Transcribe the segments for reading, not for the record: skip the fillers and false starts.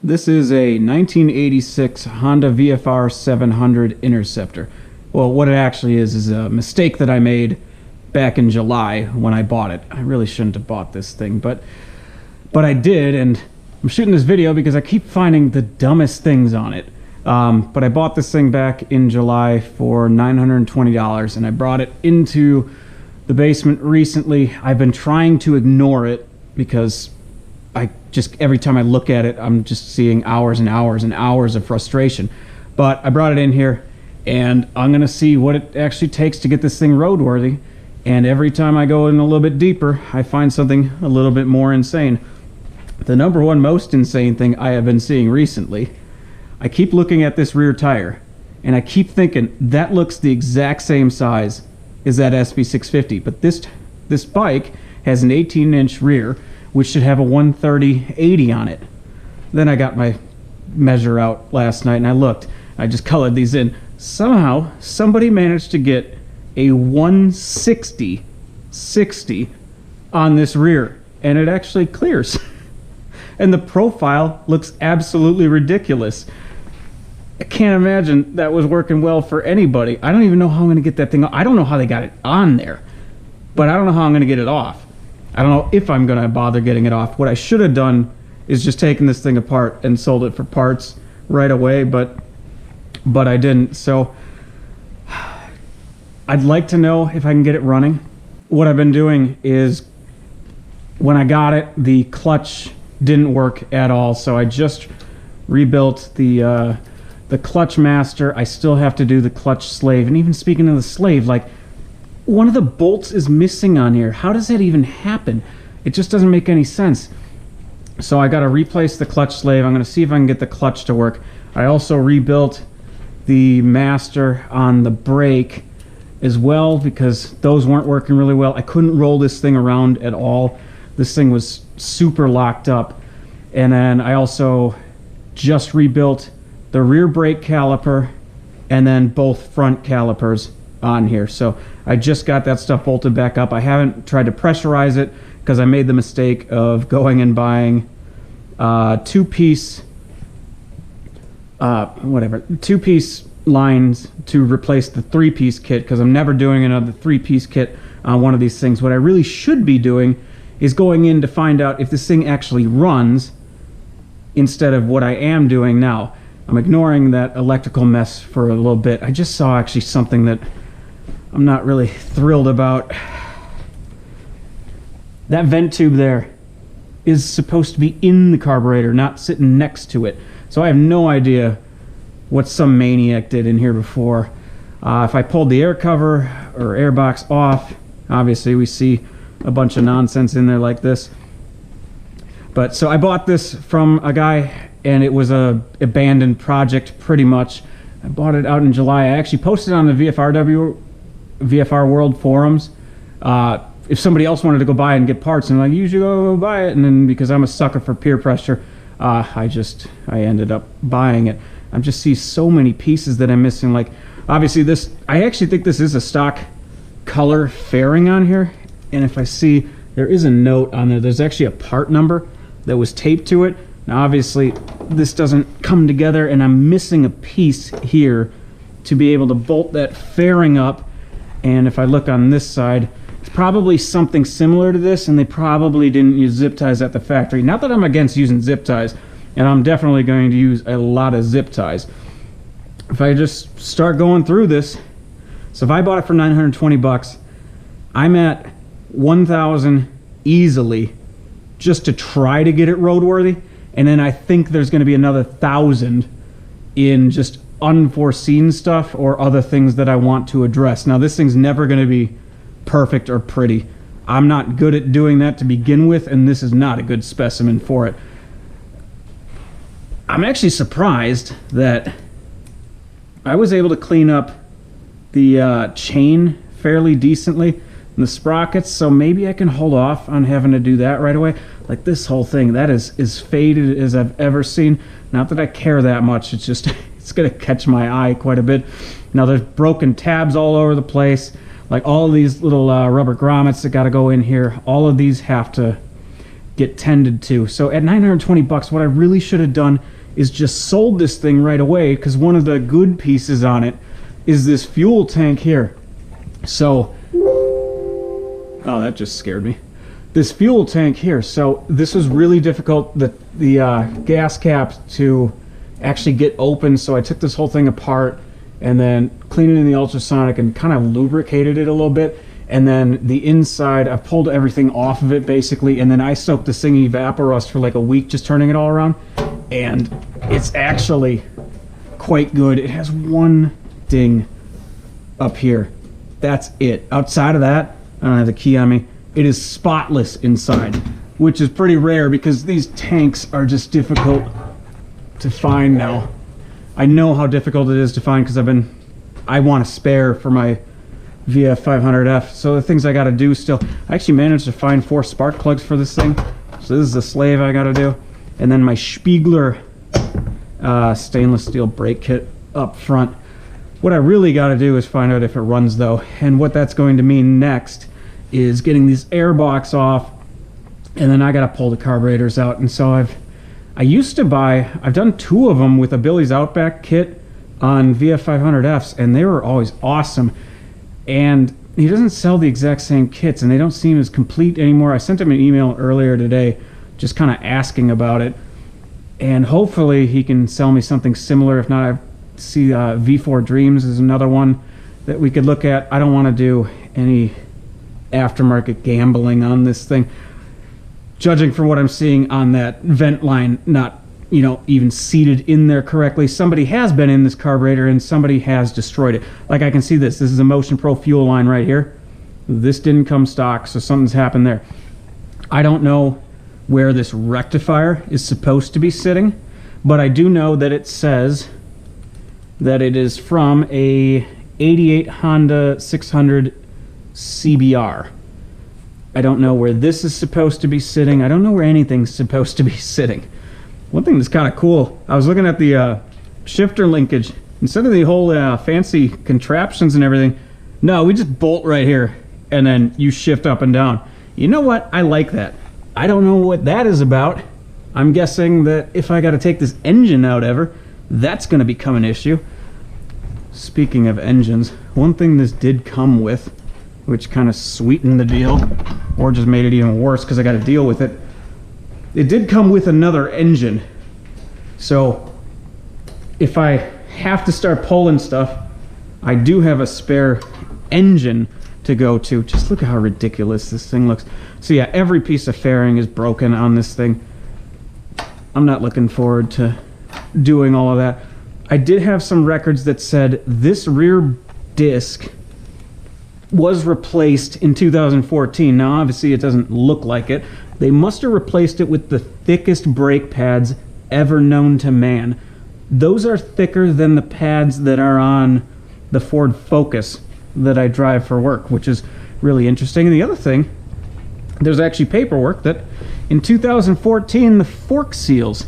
This is a 1986 Honda VFR700 Interceptor. Well, what it actually is a mistake that I made back in July when I bought it. I really shouldn't have bought this thing, but I did, and I'm shooting this video because I keep finding the dumbest things on it. But I bought this thing back in July for $920, and I brought it into the basement recently. I've been trying to ignore it because every time I look at it, I'm just seeing hours and hours and hours of frustration. But I brought it in here, and I'm gonna see what it actually takes to get this thing roadworthy. And every time I go in a little bit deeper, I find something a little bit more insane. The number one most insane thing I have been seeing recently, I keep looking at this rear tire, and I keep thinking that looks the exact same size as that SB650, but this bike has an 18-inch rear, which should have a 130/80 on it. Then I got my measure out last night and I looked. I just colored these in. Somehow, somebody managed to get a 160/60 on this rear, and it actually clears. And the profile looks absolutely ridiculous. I can't imagine that was working well for anybody. I don't even know how I'm going to get that thing off. I don't know how they got it on there, but I don't know how I'm going to get it off. I don't know if I'm going to bother getting it off. What I should have done is just taken this thing apart and sold it for parts right away, but I didn't. So I'd like to know if I can get it running. What I've been doing is, when I got it, the clutch didn't work at all, so I just rebuilt the clutch master. I still have to do the clutch slave, and even speaking of the slave, like, one of the bolts is missing on here. How does that even happen? It just doesn't make any sense. So I got to replace the clutch slave. I'm going to see if I can get the clutch to work. I also rebuilt the master on the brake as well, because those weren't working really well. I couldn't roll this thing around at all. This thing was super locked up. And then I also just rebuilt the rear brake caliper and then both front calipers on here. So I just got that stuff bolted back up. I haven't tried to pressurize it because I made the mistake of going and buying two-piece lines to replace the three-piece kit, because I'm never doing another three-piece kit on one of these things. What I really should be doing is going in to find out if this thing actually runs instead of what I am doing now. I'm ignoring that electrical mess for a little bit. I just saw actually something that I'm not really thrilled about. That vent tube there is supposed to be in the carburetor, not sitting next to it. So I have no idea what some maniac did in here before. If I pulled the air cover or air box off, obviously we see a bunch of nonsense in there like this. But so I bought this from a guy, and it was a abandoned project pretty much. I bought it out in July. I actually posted on the VFR World forums if somebody else wanted to go buy it and get parts, and like, you should go buy it. And then because I'm a sucker for peer pressure, I ended up buying it. I just see so many pieces that I'm missing. Like, obviously this, I actually think this is a stock color fairing on here, and if I see, there is a note on there. There's actually a part number that was taped to it. Now obviously this doesn't come together, and I'm missing a piece here to be able to bolt that fairing up. And if I look on this side, it's probably something similar to this, and they probably didn't use zip ties at the factory. Not that I'm against using zip ties, and I'm definitely going to use a lot of zip ties. If I just start going through this, so if I bought it for 920 bucks, I'm at 1,000 easily just to try to get it roadworthy, and then I think there's going to be another 1,000 in just unforeseen stuff or other things that I want to address. Now this thing's never going to be perfect or pretty. I'm not good at doing that to begin with, and this is not a good specimen for it. I'm actually surprised that I was able to clean up the chain fairly decently and the sprockets, so maybe I can hold off on having to do that right away. Like, this whole thing, that is as faded as I've ever seen. Not that I care that much, it's just it's gonna catch my eye quite a bit. Now there's broken tabs all over the place. Like, all of these little rubber grommets that gotta go in here, all of these have to get tended to. So at 920 bucks, what I really should have done is just sold this thing right away, because one of the good pieces on it is this fuel tank here. So, oh, that just scared me. This fuel tank here. So this was really difficult, the gas cap to actually get open. So I took this whole thing apart and then cleaned it in the ultrasonic and kind of lubricated it a little bit. And then the inside, I pulled everything off of it basically, and then I soaked this thing in Evaporust for like a week, just turning it all around. And it's actually quite good. It has one ding up here. That's it. Outside of that, I don't have the key on me. It is spotless inside, which is pretty rare because these tanks are just difficult to find now. I know how difficult it is to find because I want a spare for my VF700F. So the things I got to do still, I actually managed to find 4 spark plugs for this thing. So this is the slave I got to do. And then my Spiegler stainless steel brake kit up front. What I really got to do is find out if it runs though. And what that's going to mean next is getting these air box off, and then I got to pull the carburetors out. And so I've done 2 of them with a Billy's Outback kit on VF500Fs, and they were always awesome. And he doesn't sell the exact same kits, and they don't seem as complete anymore. I sent him an email earlier today just kind of asking about it, and hopefully he can sell me something similar. If not, I see V4 Dreams is another one that we could look at. I don't want to do any aftermarket gambling on this thing, judging from what I'm seeing on that vent line, not even seated in there correctly. Somebody has been in this carburetor and somebody has destroyed it. Like I can see this is a Motion Pro fuel line right here. This didn't come stock, so something's happened there. I don't know where this rectifier is supposed to be sitting, but I do know that it says that it is from a 88 Honda 600 CBR. I don't know where this is supposed to be sitting. I don't know where anything's supposed to be sitting. One thing that's kind of cool, I was looking at the shifter linkage. Instead of the whole fancy contraptions and everything, no, we just bolt right here and then you shift up and down. You know what? I like that. I don't know what that is about. I'm guessing that if I got to take this engine out ever, that's going to become an issue. Speaking of engines, one thing this did come with, which kind of sweetened the deal, or just made it even worse because I got to deal with it. It did come with another engine. So if I have to start pulling stuff, I do have a spare engine to go to. Just look at how ridiculous this thing looks. So yeah, every piece of fairing is broken on this thing. I'm not looking forward to doing all of that. I did have some records that said this rear disc was replaced in 2014. Now obviously it doesn't look like it. They must have replaced it with the thickest brake pads ever known to man. Those are thicker than the pads that are on the Ford Focus that I drive for work, which is really interesting. And the other thing, there's actually paperwork that in 2014 the fork seals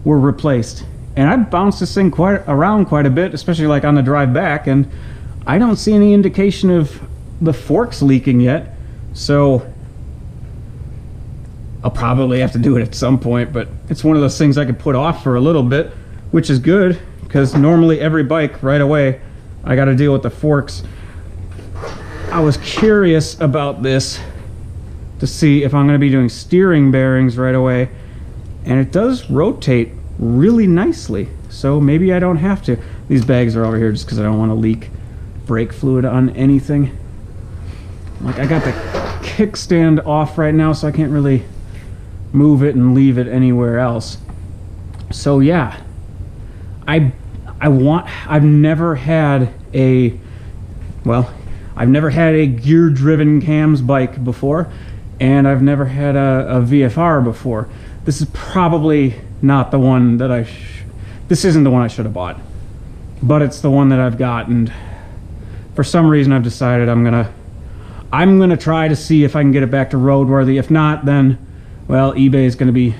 were replaced. And I bounced this thing around quite a bit, especially like on the drive back, and I don't see any indication of the forks leaking yet. So I'll probably have to do it at some point, but it's one of those things I could put off for a little bit, which is good because normally every bike right away I got to deal with the forks. I was curious about this to see if I'm going to be doing steering bearings right away, and it does rotate really nicely, so maybe I don't have to. These bags are over here just because I don't want to leak brake fluid on anything. Like, I got the kickstand off right now, so I can't really move it and leave it anywhere else. So yeah, I've never had a gear driven cams bike before, and I've never had a VFR before. This is probably not the one that this isn't the one I should have bought, but it's the one that I've got, and for some reason I've decided I'm gonna try to see if I can get it back to roadworthy. If not, then well, eBay is going to be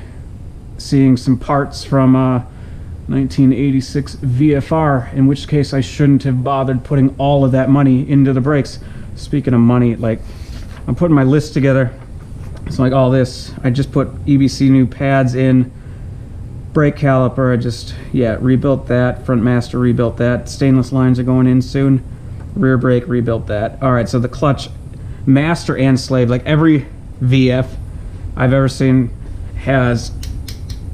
seeing some parts from 1986 VFR, in which case I shouldn't have bothered putting all of that money into the brakes. Speaking of money, like, I'm putting my list together So like all this, I just put EBC new pads in. Brake caliper, I just, rebuilt that. Front master, rebuilt that. Stainless lines are going in soon. Rear brake, rebuilt that. Alright, so the clutch, master and slave, like every VF I've ever seen has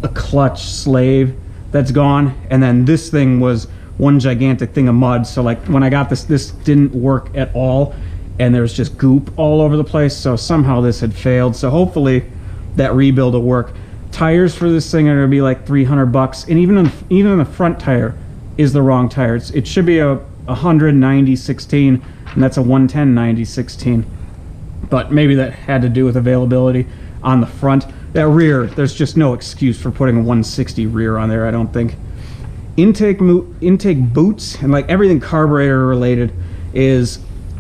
a clutch slave that's gone, and then this thing was one gigantic thing of mud. So like when I got this didn't work at all, and there's just goop all over the place, so somehow this had failed. So hopefully that rebuild will work. Tires for this thing are going to be like $300, and even the front tire is the wrong tire. It should be a 190/16, and that's a 110/90/16. But maybe that had to do with availability on the front. That rear, there's just no excuse for putting a 160 rear on there, I don't think. Intake boots and like everything carburetor related is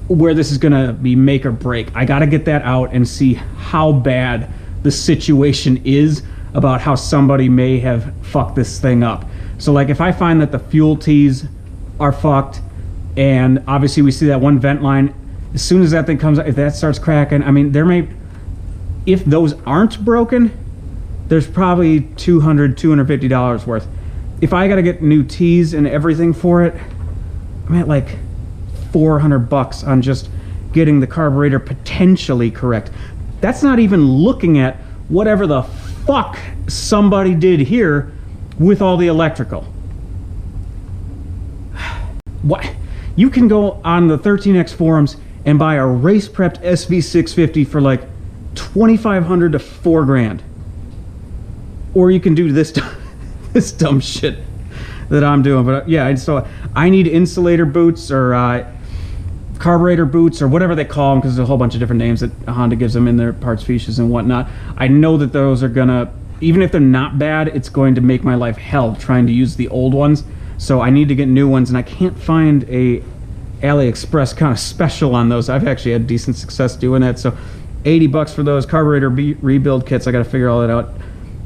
where this is going to be make or break. I got to get that out and see how bad the situation is, about how somebody may have fucked this thing up. So like if I find that the fuel tees are fucked, and obviously we see that one vent line, as soon as that thing comes out, if that starts cracking, I mean, if those aren't broken, there's probably $250 worth. If I gotta get new tees and everything for it, I'm at like $400 on just getting the carburetor potentially correct. That's not even looking at whatever the fuck somebody did here with all the electrical. What? You can go on the 13X forums and buy a race prepped SV650 for like $2,500 to $4,000. Or you can do this this dumb shit that I'm doing. But yeah, so I need insulator boots or carburetor boots or whatever they call them, because there's a whole bunch of different names that Honda gives them in their parts fiches and whatnot. I know that those are gonna, even if they're not bad, it's going to make my life hell trying to use the old ones. So I need to get new ones, and I can't find a AliExpress kind of special on those. I've actually had decent success doing that. So $80 for those carburetor rebuild kits. I got to figure all that out.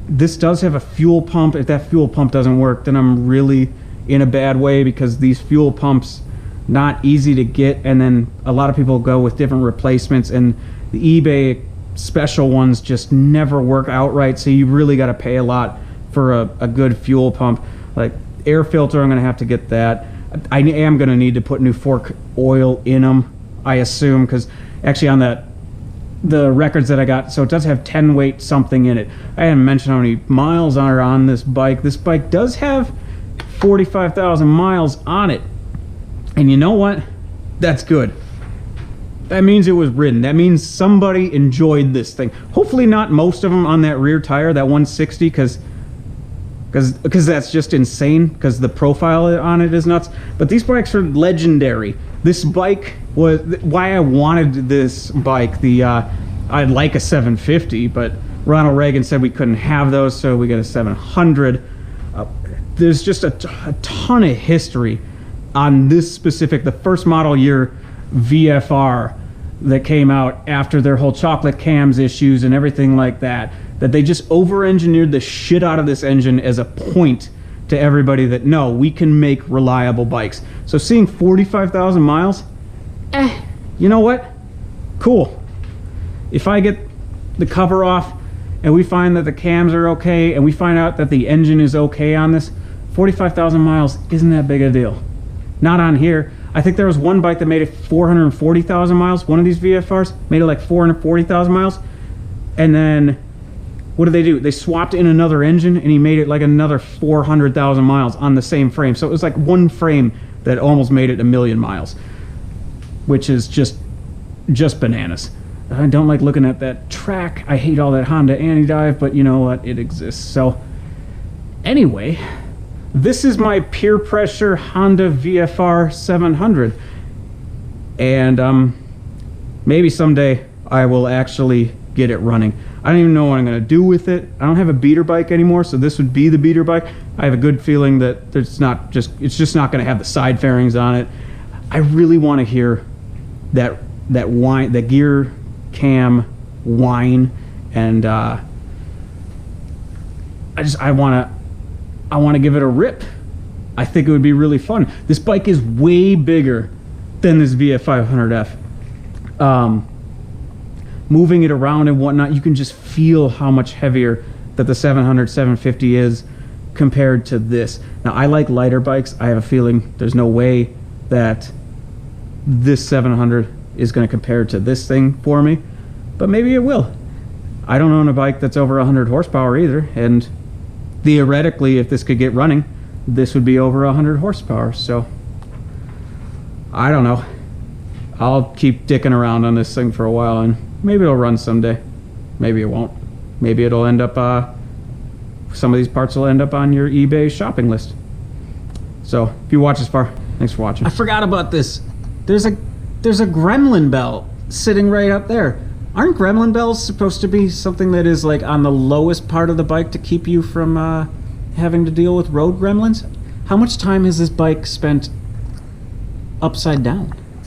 This does have a fuel pump. If that fuel pump doesn't work, then I'm really in a bad way, because these fuel pumps, not easy to get, and then a lot of people go with different replacements, and the eBay special ones just never work out right. So you really got to pay a lot for a good fuel pump. Like air filter, I'm going to have to get that. I am going to need to put new fork oil in them, I assume, because actually on the records that I got, so it does have 10 weight something in it. I haven't mentioned how many miles are on this bike. This bike does have 45,000 miles on it. And you know what? That's good. That means it was ridden. That means somebody enjoyed this thing. Hopefully not most of them on that rear tire, that 160, because that's just insane, because the profile on it is nuts. But these bikes are legendary. This bike was why I wanted this bike. I'd like a 750, but Ronald Reagan said we couldn't have those, so we got a 700. There's just a ton of history on this specific, the first model year VFR that came out after their whole chocolate cams issues and everything like that, that they just over-engineered the shit out of this engine as a point to everybody that, no, we can make reliable bikes. So seeing 45,000 miles, you know what? Cool. If I get the cover off and we find that the cams are okay and we find out that the engine is okay on this, 45,000 miles isn't that big a deal. Not on here. I think there was one bike that made it 440,000 miles. One of these VFRs made it like 440,000 miles. And then what did they do? They swapped in another engine, and he made it like another 400,000 miles on the same frame. So it was like one frame that almost made it 1,000,000 miles, which is just bananas. I don't like looking at that track. I hate all that Honda anti-dive, but you know what? It exists. So anyway, this is my peer pressure Honda VFR700, and maybe someday I will actually get it running. I don't even know what I'm going to do with it. I don't have a beater bike anymore, so this would be the beater bike. I have a good feeling that it's just not going to have the side fairings on it. I really want to hear that whine, that gear cam whine, and I want to give it a rip. I think it would be really fun. This bike is way bigger than this VF700F. moving it around and whatnot, you can just feel how much heavier that the 700, 750 is compared to this. Now, I like lighter bikes. I have a feeling there's no way that this 700 is going to compare to this thing for me, but maybe it will. I don't own a bike that's over 100 horsepower either, and theoretically, if this could get running, this would be over 100 horsepower, so I don't know. I'll keep dicking around on this thing for a while, and maybe it'll run someday. Maybe it won't. Maybe it'll end up, some of these parts will end up on your eBay shopping list. So, if you watch this far, thanks for watching. I forgot about this. There's a gremlin bell sitting right up there. Aren't gremlin bells supposed to be something that is like on the lowest part of the bike to keep you from having to deal with road gremlins? How much time has this bike spent upside down?